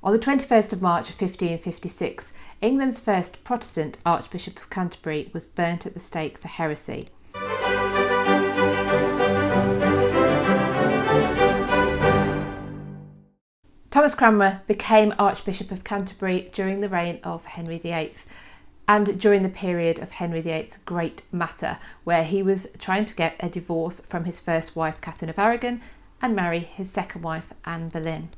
On the 21st of March 1556, England's first Protestant Archbishop of Canterbury was burnt at the stake for heresy. Thomas Cranmer became Archbishop of Canterbury during the reign of Henry VIII and during the period of Henry VIII's Great Matter, where he was trying to get a divorce from his first wife Catherine of Aragon and marry his second wife Anne Boleyn.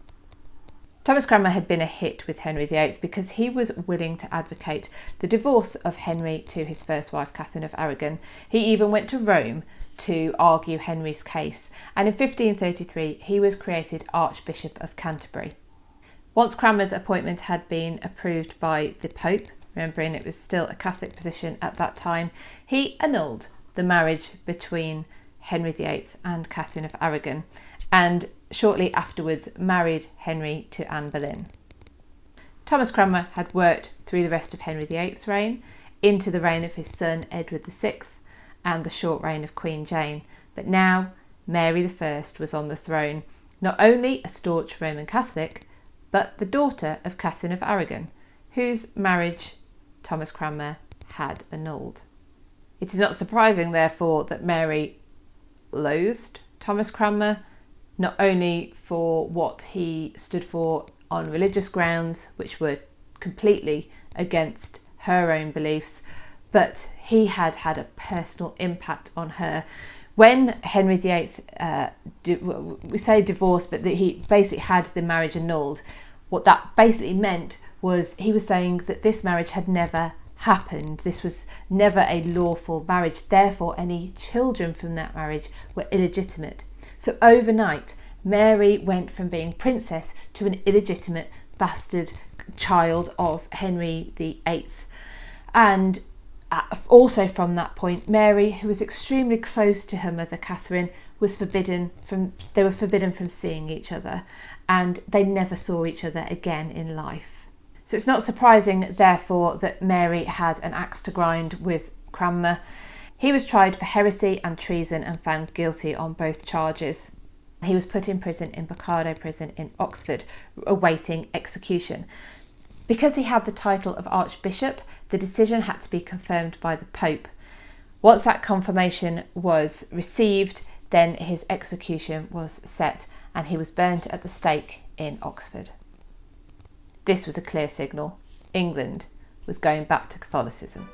Thomas Cranmer had been a hit with Henry VIII because he was willing to advocate the divorce of Henry to his first wife Catherine of Aragon. He even went to Rome to argue Henry's case, and in 1533 he was created Archbishop of Canterbury. Once Cranmer's appointment had been approved by the Pope, remembering it was still a Catholic position at that time, he annulled the marriage between Henry VIII and Catherine of Aragon, and shortly afterwards married Henry to Anne Boleyn. Thomas Cranmer had worked through the rest of Henry VIII's reign, into the reign of his son Edward VI and the short reign of Queen Jane, but now Mary I was on the throne, not only a staunch Roman Catholic, but the daughter of Catherine of Aragon, whose marriage Thomas Cranmer had annulled. It is not surprising, therefore, that Mary loathed Thomas Cranmer, not only for what he stood for on religious grounds, which were completely against her own beliefs, but he had had a personal impact on her. When Henry VIII, we say divorced, but that he basically had the marriage annulled, what that basically meant was he was saying that this marriage had never happened. This was never a lawful marriage. Therefore, any children from that marriage were illegitimate. So overnight, Mary went from being princess to an illegitimate bastard child of Henry VIII. And also from that point, Mary, who was extremely close to her mother Catherine, were forbidden from seeing each other, and they never saw each other again in life. So it's not surprising, therefore, that Mary had an axe to grind with Cranmer. He was tried for heresy and treason and found guilty on both charges. He was put in prison in Bocardo Prison in Oxford, awaiting execution. Because he had the title of Archbishop, the decision had to be confirmed by the Pope. Once that confirmation was received, then his execution was set and he was burnt at the stake in Oxford. This was a clear signal. England was going back to Catholicism.